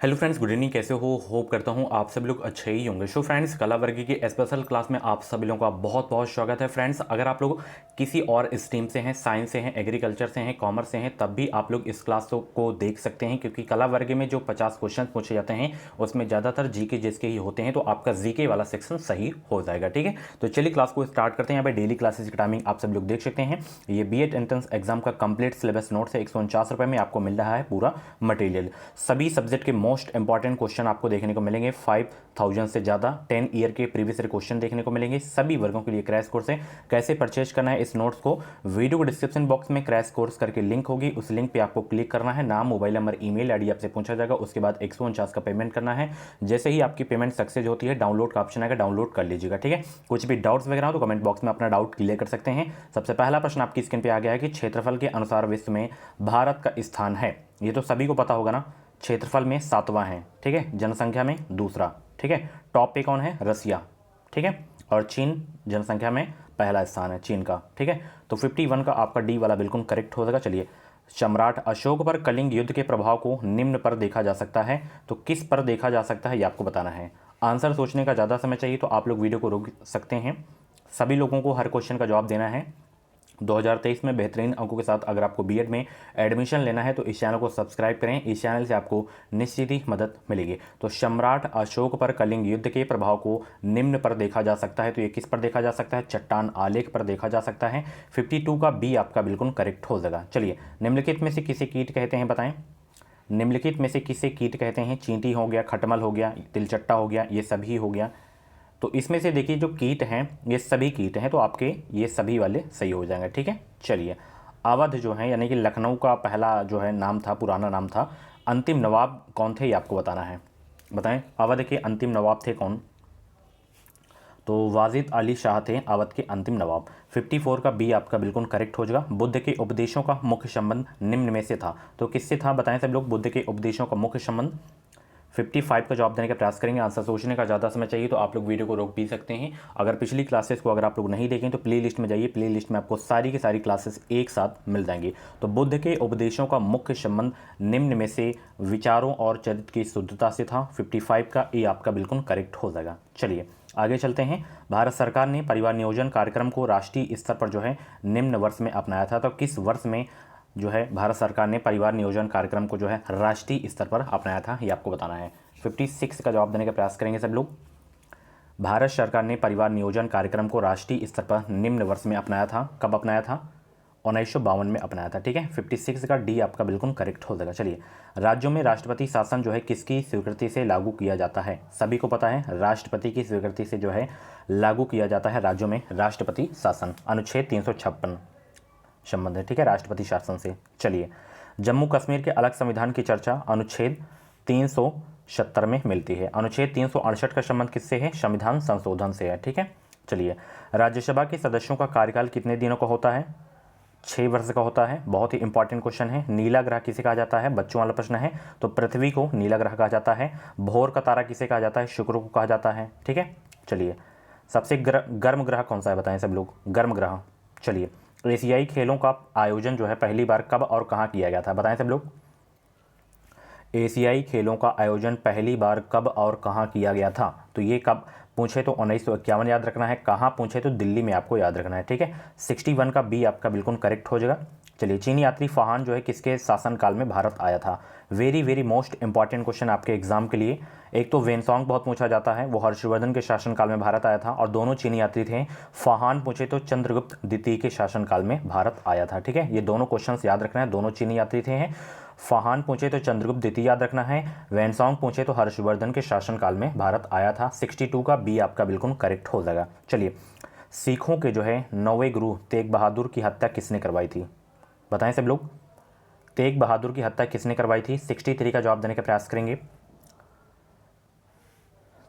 Hello friends, good evening. कैसे हो? Hope करता हूँ आप सब लोग अच्छे ही होंगे। सो फ्रेंड्स, कला वर्ग की स्पेशल क्लास में आप सभी लोगों का बहुत बहुत स्वागत है। फ्रेंड्स, अगर आप लोग किसी और स्ट्रीम से हैं, साइंस से हैं, एग्रीकल्चर से हैं, कॉमर्स से हैं, तब भी आप लोग इस क्लास को देख सकते हैं, क्योंकि कला वर्ग में जो 50 क्वेश्चन पूछे जाते हैं उसमें ज़्यादातर जीके जिसके ही होते हैं, तो आपका जीके वाला सेक्शन सही हो जाएगा। ठीक है, तो चलिए क्लास को स्टार्ट करते हैं। यहाँ पे डेली क्लासेस की टाइमिंग आप सब लोग देख सकते हैं। ये बीएड एंट्रेंस एग्जाम का कंप्लीट सिलेबस नोट्स है। 149 रुपये में आपको मिल रहा है पूरा मटेरियल। सभी सब्जेक्ट के मोस्ट इंपॉर्टेंट क्वेश्चन आपको देखने को मिलेंगे। 5000 से ज़्यादा 10 ईयर के प्रीवियस ईयर क्वेश्चन देखने को मिलेंगे। सभी वर्गों के लिए क्रैश कोर्स है। कैसे परचेज करना है इस नोट्स को, वीडियो को डिस्क्रिप्शन बॉक्स में क्रैश कोर्स करके लिंक होगी, उस लिंक पे आपको क्लिक करना है। नाम, मोबाइल नंबर, ईमेल आईडी आपसे पूछा जाएगा। उसके बाद 149 का पेमेंट करना है। जैसे ही आपकी पेमेंट सक्सेस होती है, डाउनलोड का ऑप्शन आएगा, डाउनलोड कर लीजिएगा। ठीक है, कुछ भी डाउट्स वगैरह हो तो कमेंट बॉक्स में अपना डाउट क्लियर कर सकते हैं। सबसे पहला प्रश्न आपकी स्क्रीन पे आ गया है कि क्षेत्रफल के अनुसार विश्व में भारत का स्थान है। ये तो सभी को पता होगा ना, क्षेत्रफल में 7वां है। ठीक है, जनसंख्या में दूसरा। ठीक है, टॉप पे कौन है? रसिया। ठीक है, और चीन जनसंख्या में पहला स्थान है चीन का। ठीक है, तो 51 का आपका डी वाला बिल्कुल करेक्ट हो जाएगा। चलिए, सम्राट अशोक पर कलिंग युद्ध के प्रभाव को निम्न पर देखा जा सकता है, तो किस पर देखा जा सकता है ये आपको बताना है। आंसर सोचने का ज़्यादा समय चाहिए तो आप लोग वीडियो को रोक सकते हैं। सभी लोगों को हर क्वेश्चन का जवाब देना है। 2023 में बेहतरीन अंकों के साथ अगर आपको बीएड में एडमिशन लेना है तो इस चैनल को सब्सक्राइब करें। इस चैनल से आपको निश्चित ही मदद मिलेगी। तो सम्राट अशोक पर कलिंग युद्ध के प्रभाव को निम्न पर देखा जा सकता है, तो ये किस पर देखा जा सकता है? चट्टान आलेख पर देखा जा सकता है। 52 का बी आपका बिल्कुल करेक्ट हो जाएगा। चलिए, निम्नलिखित में से किसे कीट कहते हैं बताएं। निम्नलिखित में से किसे कीट कहते हैं? चींटी हो गया, खटमल हो गया, तिलचट्टा हो गया, ये सभी हो गया। तो इसमें से देखिए जो कीट हैं ये सभी कीट हैं, तो आपके ये सभी वाले सही हो जाएंगे। ठीक है, चलिए, अवध जो है यानी कि लखनऊ का पहला जो है नाम था, पुराना नाम था। अंतिम नवाब कौन थे ये आपको बताना है। बताएं, अवध के अंतिम नवाब थे कौन? तो वाजिद अली शाह थे अवध के अंतिम नवाब। 54 का बी आपका बिल्कुल करेक्ट हो जाएगा। बुद्ध के उपदेशों का मुख्य संबंध निम्न में से था, तो किससे था बताएं सब लोग? बुद्ध के उपदेशों का मुख्य संबंध 55 का जवाब देने का प्रयास करेंगे। आंसर सोचने का ज़्यादा समय चाहिए तो आप लोग वीडियो को रोक भी सकते हैं। अगर पिछली क्लासेस को अगर आप लोग नहीं देखें तो प्ले लिस्ट में जाइए, प्ले लिस्ट में आपको सारी की सारी क्लासेस एक साथ मिल जाएंगी। तो बुद्ध के उपदेशों का मुख्य संबंध निम्न में से विचारों और चरित्र की शुद्धता से था। 55 का ए आपका बिल्कुल करेक्ट हो जाएगा। चलिए आगे चलते हैं। भारत सरकार ने परिवार नियोजन कार्यक्रम को राष्ट्रीय स्तर पर जो है निम्न वर्ष में अपनाया था, तो किस वर्ष में जो है भारत सरकार ने परिवार नियोजन कार्यक्रम को जो है राष्ट्रीय स्तर पर अपनाया था ये आपको बताना है। 56 का जवाब देने का प्रयास करेंगे सब लोग। भारत सरकार ने परिवार नियोजन कार्यक्रम को राष्ट्रीय स्तर पर निम्न वर्ष में अपनाया था। कब अपनाया था? 1952 में अपनाया था। ठीक है, 56 का डी आपका बिल्कुल करेक्ट हो जाएगा। चलिए, राज्यों में राष्ट्रपति शासन जो है किसकी स्वीकृति से लागू किया जाता है? सभी को पता है, राष्ट्रपति की स्वीकृति से जो है लागू किया जाता है राज्यों में राष्ट्रपति शासन। अनुच्छेद 356 संबंध है। ठीक है, राष्ट्रपति शासन से। चलिए, जम्मू कश्मीर के अलग संविधान की चर्चा अनुच्छेद 370 में मिलती है। अनुच्छेद 368 का संबंध किससे है? संविधान संशोधन से है। ठीक है, चलिए, राज्यसभा के सदस्यों का कार्यकाल कितने दिनों का होता है? 6 वर्ष का होता है। बहुत ही इंपॉर्टेंट क्वेश्चन है। नीला ग्रह किसे कहा जाता है? बच्चों वाला प्रश्न है। तो पृथ्वी को नीला ग्रह कहा जाता है। भोर का तारा किसे कहा जाता है? शुक्र को कहा जाता है। ठीक है, चलिए, सबसे गर्म ग्रह कौन सा है बताएं सब लोग? गर्म ग्रह। चलिए, एशियाई खेलों का आयोजन जो है पहली बार कब और कहाँ किया गया था बताएं सब लोग? एशियाई खेलों का आयोजन पहली बार कब और कहाँ किया गया था? तो ये कब पूछे तो 1951 याद रखना है, कहाँ पूछे तो दिल्ली में आपको याद रखना है। ठीक है, 61 का बी आपका बिल्कुल करेक्ट हो जाएगा। चलिए, चीनी यात्री फाहान जो है किसके शासनकाल में भारत आया था? Very very most important question आपके एग्जाम के लिए। एक तो वेनसोंग बहुत पूछा जाता है, वो हर्षवर्धन के शासनकाल में भारत आया था, और दोनों चीनी यात्री थे। फाहान पूछे तो चंद्रगुप्त द्वितीय के शासनकाल में भारत आया था। ठीक है, ये दोनों क्वेश्चन याद रखना है, दोनों चीनी यात्री थे हैं। फाहान पूछे तो चंद्रगुप्त द्वितीय याद रखना है। वेनसोंग पूछे तो हर्षवर्धन के शासनकाल में भारत आया था। 62 का बी आपका बिल्कुल करेक्ट हो जाएगा। चलिए, सिखों के जो है 9वें गुरु तेग बहादुर की हत्या किसने करवाई थी? बताएं सब लोग, तेग बहादुर की हत्या किसने करवाई थी? 63 का जवाब देने का प्रयास करेंगे।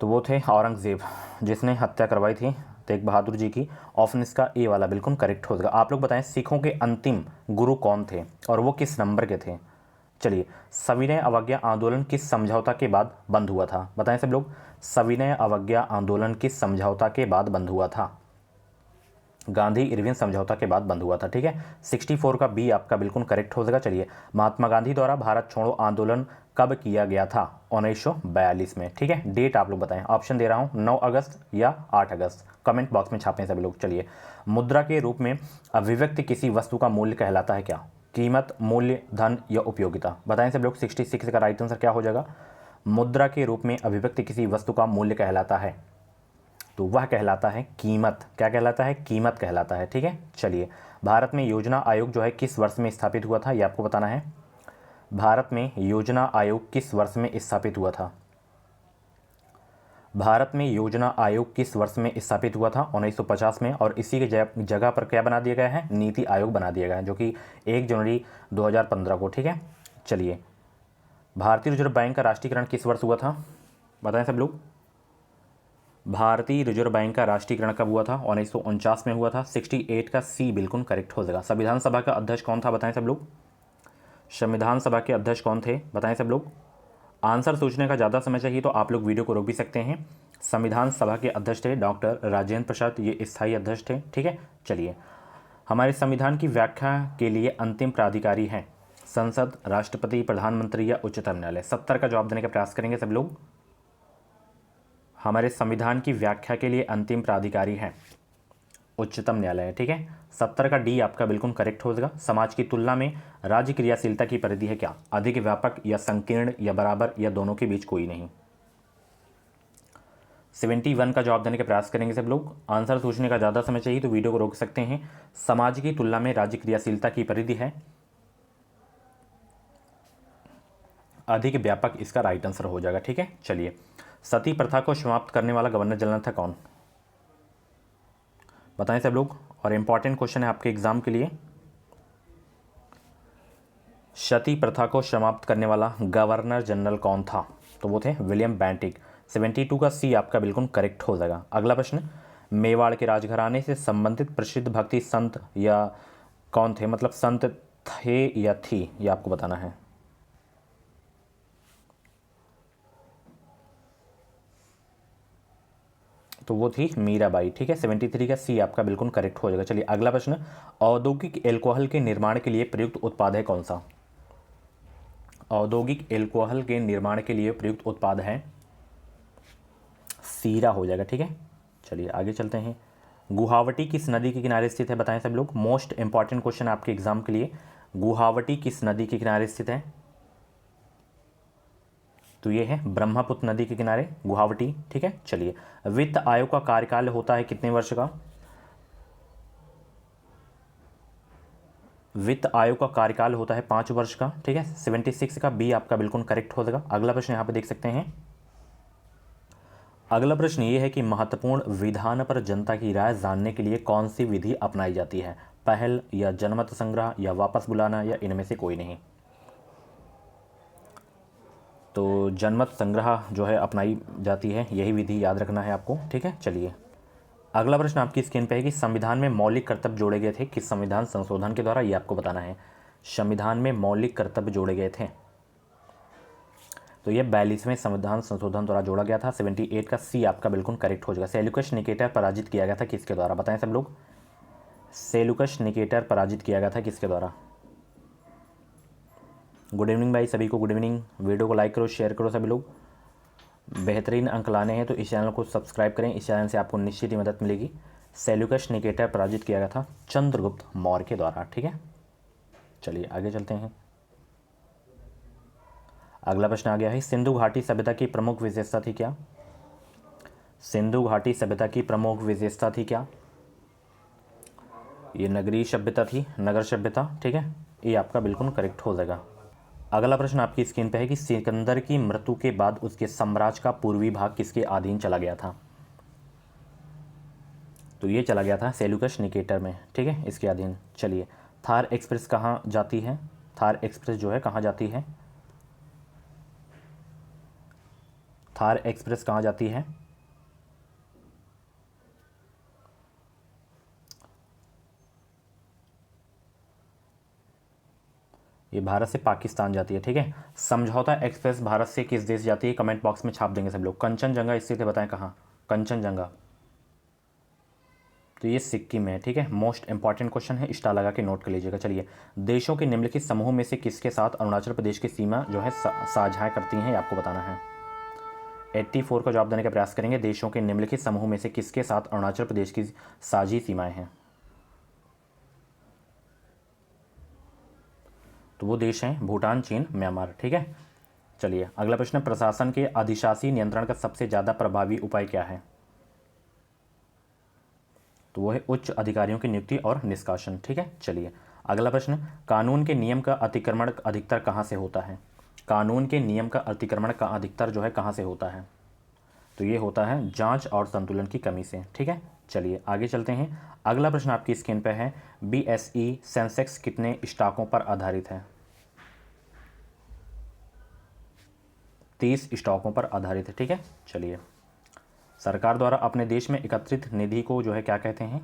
तो वो थे औरंगजेब, जिसने हत्या करवाई थी तेग बहादुर जी की। ऑप्शन इसका ए वाला बिल्कुल करेक्ट हो जाएगा। आप लोग बताएं, सिखों के अंतिम गुरु कौन थे और वो किस नंबर के थे? चलिए, सविनय अवज्ञा आंदोलन किस समझौता के बाद बंद हुआ था? बताएं सब लोग, सविनय अवज्ञा आंदोलन किस समझौता के बाद बंद हुआ था? गांधी इरविन समझौता के बाद बंद हुआ था, ठीक है। 64 का बी आपका बिल्कुल करेक्ट हो जाएगा। चलिए, महात्मा गांधी द्वारा भारत छोड़ो आंदोलन कब किया गया था? 1942 में, ठीक है। डेट आप लोग बताएं, ऑप्शन दे रहा हूं 9 अगस्त या 8 अगस्त, कमेंट बॉक्स में छापें सभी लोग। चलिए, मुद्रा के रूप में अभिव्यक्ति किसी वस्तु का मूल्य कहलाता है क्या? कीमत, मूल्य, धन या उपयोगिता? बताएं सब लोग। 66 का राइट आंसर क्या हो जाएगा? मुद्रा के रूप में अभिव्यक्ति किसी वस्तु का मूल्य कहलाता है, तो वह कहलाता है कीमत। क्या कहलाता है? कीमत कहलाता है, ठीक है। चलिए, भारत में योजना आयोग जो है किस वर्ष में स्थापित हुआ था, ये आपको बताना है। भारत में योजना आयोग किस वर्ष में स्थापित हुआ था? भारत में योजना आयोग किस वर्ष में स्थापित हुआ था? 1950 में। और इसी के जगह पर क्या बना दिया गया है? नीति आयोग बना दिया गया है, जो कि 1 जनवरी 2015 को, ठीक है। चलिए, भारतीय रिजर्व बैंक का राष्ट्रीयकरण किस वर्ष हुआ था? बताएं सब लोग। भारतीय रिजर्व बैंक का राष्ट्रीयकरण कब हुआ था? 1949 में हुआ था। 68 का सी बिल्कुल करेक्ट हो जाएगा। संविधान सभा का अध्यक्ष कौन था? बताएं सब लोग। संविधान सभा के अध्यक्ष कौन थे? बताएं सब लोग। आंसर सोचने का ज़्यादा समय चाहिए तो आप लोग वीडियो को रोक भी सकते हैं। संविधान सभा के अध्यक्ष थे डॉक्टर राजेंद्र प्रसाद, ये स्थायी अध्यक्ष थे, ठीक है। चलिए, हमारे संविधान की व्याख्या के लिए अंतिम प्राधिकारी हैं संसद, राष्ट्रपति, प्रधानमंत्री या उच्चतम न्यायालय? 70 का जवाब देने का प्रयास करेंगे सब लोग। हमारे संविधान की व्याख्या के लिए अंतिम प्राधिकारी हैं उच्चतम न्यायालय, ठीक है। 70 का डी आपका बिल्कुल करेक्ट हो जाएगा। समाज की तुलना में राज्य क्रियाशीलता की परिधि है क्या? अधिक व्यापक या संकीर्ण या बराबर या दोनों के बीच कोई नहीं? 71 का जवाब देने का प्रयास करेंगे सब लोग। आंसर सोचने का ज़्यादा समय चाहिए तो वीडियो को रोक सकते हैं। समाज की तुलना में राज्य क्रियाशीलता की परिधि है अधिक व्यापक, इसका राइट आंसर हो जाएगा, ठीक है। चलिए, सती प्रथा को समाप्त करने वाला गवर्नर जनरल था कौन? बताएं सब लोग। और इंपॉर्टेंट क्वेश्चन है आपके एग्जाम के लिए, सती प्रथा को समाप्त करने वाला गवर्नर जनरल कौन था? तो वो थे विलियम बेंटिक। 72 का सी आपका बिल्कुल करेक्ट हो जाएगा। अगला प्रश्न, मेवाड़ के राजघराने से संबंधित प्रसिद्ध भक्ति संत या कौन थे? मतलब संत थे या थी, ये आपको बताना है। तो वो थी मीराबाई, ठीक है। 73 का सी आपका बिल्कुल करेक्ट हो जाएगा। चलिए, अगला प्रश्न, औद्योगिक एल्कोहल के निर्माण के लिए प्रयुक्त उत्पाद है कौन सा? औद्योगिक एल्कोहल के निर्माण के लिए प्रयुक्त उत्पाद है सीरा हो जाएगा, ठीक है। चलिए, आगे चलते हैं। गुवाहाटी किस नदी के किनारे स्थित है? बताएं सब लोग। मोस्ट इंपॉर्टेंट क्वेश्चन आपके एग्जाम के लिए, गुवाहाटी किस नदी के किनारे स्थित है? तो ये है ब्रह्मपुत्र नदी के किनारे गुवाहाटी, ठीक है। चलिए, वित्त आयोग का कार्यकाल होता है कितने वर्ष का? वित्त आयोग का कार्यकाल होता है 5 वर्ष का, ठीक है। 76 का बी आपका बिल्कुल करेक्ट हो जाएगा। अगला प्रश्न यहाँ पे देख सकते हैं। अगला प्रश्न ये है कि महत्वपूर्ण विधान पर जनता की राय जानने के लिए कौन सी विधि अपनाई जाती है? पहल या जनमत संग्रह या वापस बुलाना या इनमें से कोई नहीं? तो जनमत संग्रह जो है अपनाई जाती है, यही विधि याद रखना है आपको, ठीक है। चलिए, अगला प्रश्न आपकी स्क्रीन पे है कि संविधान में मौलिक कर्तव्य जोड़े गए थे किस संविधान संशोधन के द्वारा? ये आपको बताना है। संविधान में मौलिक कर्तव्य जोड़े गए थे, तो ये 42वें संविधान संशोधन द्वारा जोड़ा गया था। 78 का सी आपका बिल्कुल करेक्ट हो जाएगा। सेल्यूकस निकेटर पराजित किया गया था किसके द्वारा? बताएं सब लोग। सेल्यूकस निकेटर पराजित किया गया था किसके द्वारा? गुड इवनिंग भाई, सभी को गुड इवनिंग। वीडियो को लाइक करो, शेयर करो सभी लोग। बेहतरीन अंक लाने हैं तो इस चैनल को सब्सक्राइब करें, इस चैनल से आपको निश्चित ही मदद मिलेगी। सेल्यूकस निकेटर पराजित किया गया था चंद्रगुप्त मौर्य के द्वारा, ठीक है। चलिए, आगे चलते हैं। अगला प्रश्न आ गया है, सिंधु घाटी सभ्यता की प्रमुख विशेषता थी क्या? सिंधु घाटी सभ्यता की प्रमुख विशेषता थी क्या? ये नगरीय सभ्यता थी, नगर सभ्यता, ठीक है। ये आपका बिल्कुल करेक्ट हो जाएगा। अगला प्रश्न आपकी स्क्रीन पे है कि सिकंदर की मृत्यु के बाद उसके साम्राज्य का पूर्वी भाग किसके अधीन चला गया था? तो ये चला गया था सेल्यूकस निकेटर में, ठीक है, इसके अधीन। चलिए, थार एक्सप्रेस कहाँ जाती है? थार एक्सप्रेस जो है कहाँ जाती है? थार एक्सप्रेस कहाँ जाती है? ये भारत से पाकिस्तान जाती है, ठीक है। समझौता एक्सप्रेस भारत से किस देश जाती है? कमेंट बॉक्स में छाप देंगे सब लोग। कंचनजंगा स्थित है, बताएं कहाँ कंचनजंगा? तो ये सिक्किम है, ठीक है। मोस्ट इंपॉर्टेंट क्वेश्चन है, स्टार लगा के नोट कर लीजिएगा। चलिए, देशों के निम्नलिखित समूह में से किसके साथ अरुणाचल प्रदेश की सीमा जो है साझा करती हैं, ये आपको बताना है। 84 का जवाब देने का प्रयास करेंगे। देशों के निम्नलिखित समूह में से किसके साथ अरुणाचल प्रदेश की साझी सीमाएं हैं? तो वो देश हैं भूटान, चीन, म्यांमार, ठीक है। चलिए, अगला प्रश्न, प्रशासन के अधिशासी नियंत्रण का सबसे ज़्यादा प्रभावी उपाय क्या है? तो वो है उच्च अधिकारियों की नियुक्ति और निष्कासन, ठीक है। चलिए, अगला प्रश्न, कानून के नियम का अतिक्रमण अधिकतर कहाँ से होता है? कानून के नियम का अतिक्रमण का अधिकतर जो है कहाँ से होता है? तो ये होता है जांच और संतुलन की कमी से, ठीक है। चलिए, आगे चलते हैं। अगला प्रश्न आपकी स्क्रीन पे है, BSE सेंसेक्स कितने स्टॉकों पर आधारित है? 30 स्टॉकों पर आधारित है, ठीक है। चलिए, सरकार द्वारा अपने देश में एकत्रित निधि को जो है क्या कहते हैं?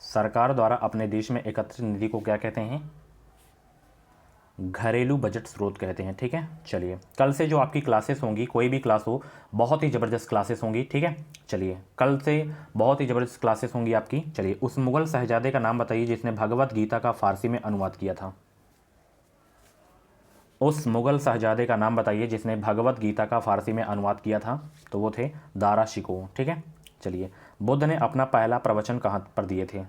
सरकार द्वारा अपने देश में एकत्रित निधि को क्या कहते हैं? घरेलू बजट स्रोत कहते हैं, ठीक है। चलिए, कल से जो आपकी क्लासेस होंगी, कोई भी क्लास हो, बहुत ही ज़बरदस्त क्लासेस होंगी, ठीक है। चलिए, कल से बहुत ही ज़बरदस्त क्लासेस होंगी आपकी। चलिए, उस मुगल शहजादे का नाम बताइए जिसने भगवत गीता का फारसी में अनुवाद किया था। उस मुगल शहजादे का नाम बताइए जिसने भगवत गीता का फारसी में अनुवाद किया था। तो वो थे दारा शिकोह, ठीक है। चलिए, बुद्ध ने अपना पहला प्रवचन कहाँ पर दिए थे?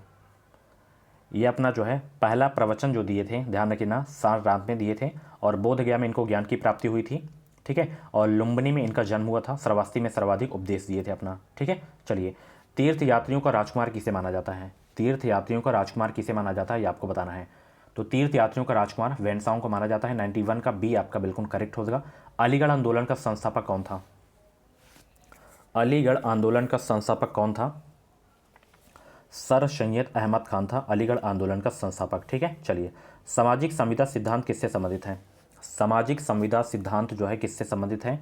ये अपना जो है पहला प्रवचन जो दिए थे, ध्यान रखना, सारनाथ में दिए थे, और बोध गया में इनको ज्ञान की प्राप्ति हुई थी, ठीक है। और लुम्बिनी में इनका जन्म हुआ था। श्रावस्ती में सर्वाधिक उपदेश दिए थे अपना, ठीक है। चलिए, तीर्थ यात्रियों का राजकुमार किसे माना जाता है? तीर्थ यात्रियों का राजकुमार किसे माना जाता है, ये आपको बताना है। तो तीर्थ यात्रियों का राजकुमार वेनसाओं को माना जाता है। 91 का बी आपका बिल्कुल करेक्ट होगा। अलीगढ़ आंदोलन का संस्थापक कौन था? अलीगढ़ आंदोलन का संस्थापक कौन था? सर सैयद अहमद खान था अलीगढ़ आंदोलन का संस्थापक, ठीक है। चलिए, सामाजिक संविदा सिद्धांत किससे संबंधित है? सामाजिक संविदा सिद्धांत जो है किससे संबंधित है?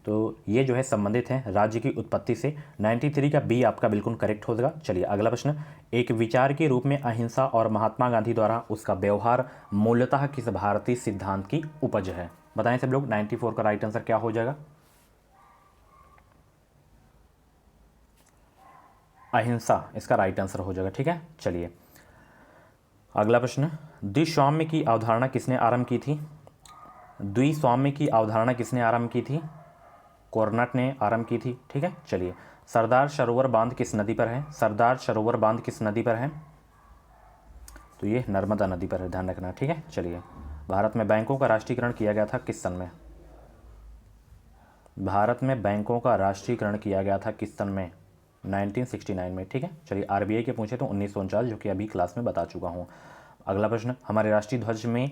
तो ये जो है संबंधित है राज्य की उत्पत्ति से। 93 का बी आपका बिल्कुल करेक्ट होगा। चलिए, अगला प्रश्न, एक विचार के रूप में अहिंसा और महात्मा गांधी द्वारा उसका व्यवहार मूलतः किस भारतीय सिद्धांत की उपज है? बताएं सब लोग, 94 का राइट आंसर क्या हो जाएगा? अहिंसा इसका राइट आंसर हो जाएगा, ठीक है। चलिए, अगला प्रश्न, द्विस्वाम्य की अवधारणा किसने आरंभ की थी? द्विस्वाम्य की अवधारणा किसने आरंभ की थी? कोर्नट ने आरंभ की थी, ठीक है। चलिए, सरदार सरोवर बांध किस नदी पर है? सरदार सरोवर बांध किस नदी पर है? तो ये नर्मदा नदी पर है, ध्यान रखना, ठीक है। चलिए, भारत में बैंकों का राष्ट्रीयकरण किया गया था किस सन में? भारत में बैंकों का राष्ट्रीयकरण किया गया था किस सन में? 1969 में, ठीक है। चलिए, RBI के पूछे तो 1949, जो कि अभी क्लास में बता चुका हूँ। अगला प्रश्न, हमारे राष्ट्रीय ध्वज में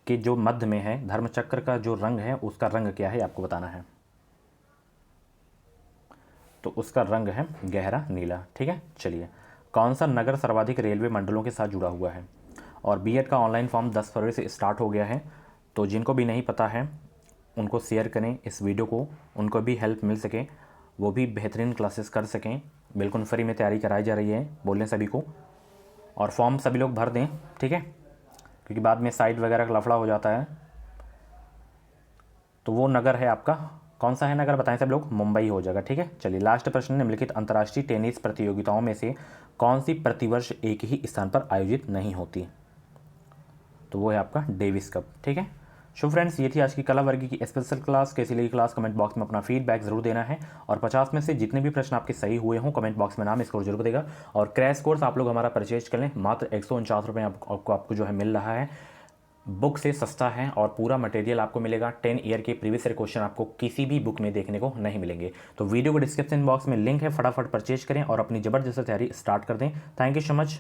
के जो मध्य में है धर्मचक्र का जो रंग है उसका रंग क्या है, आपको बताना है। तो उसका रंग है गहरा नीला, ठीक है। चलिए, कौन सा नगर सर्वाधिक रेलवे मंडलों के साथ जुड़ा हुआ है? और B.Ed का ऑनलाइन फॉर्म 10 फरवरी से स्टार्ट हो गया है। तो जिनको भी नहीं पता है उनको शेयर करें इस वीडियो को, उनको भी हेल्प मिल सके, वो भी बेहतरीन क्लासेस कर सकें। बिल्कुल फ्री में तैयारी कराई जा रही है, बोलें सभी को। और फॉर्म सभी लोग भर दें, ठीक है, क्योंकि बाद में साइट वगैरह का लफड़ा हो जाता है। तो वो नगर है आपका, कौन सा है नगर बताएं सब लोग? मुंबई हो जाएगा, ठीक है। चलिए, लास्ट प्रश्न, निम्नलिखित अंतर्राष्ट्रीय टेनिस प्रतियोगिताओं में से कौन सी प्रतिवर्ष एक ही स्थान पर आयोजित नहीं होती? तो वो है आपका डेविस कप, ठीक है। सो फ्रेंड्स, ये थी आज की कला वर्ग की स्पेशल क्लास। कैसी लगी क्लास, कमेंट बॉक्स में अपना फीडबैक जरूर देना है। और 50 में से जितने भी प्रश्न आपके सही हुए हों, कमेंट बॉक्स में नाम स्कोर जरूर देगा। और क्रैश कोर्स आप लोग हमारा परचेज कर लें, मात्र 149 रुपये आपको जो है मिल रहा है। बुक से सस्ता है और पूरा मटेरियल आपको मिलेगा। 10 ईयर के प्रीवियस ईयर क्वेश्चन आपको किसी भी बुक में देखने को नहीं मिलेंगे। तो वीडियो को डिस्क्रिप्शन बॉक्स में लिंक है, फटाफट परचेज करें और अपनी ज़बरदस्त तैयारी स्टार्ट कर दें। Thank you so much.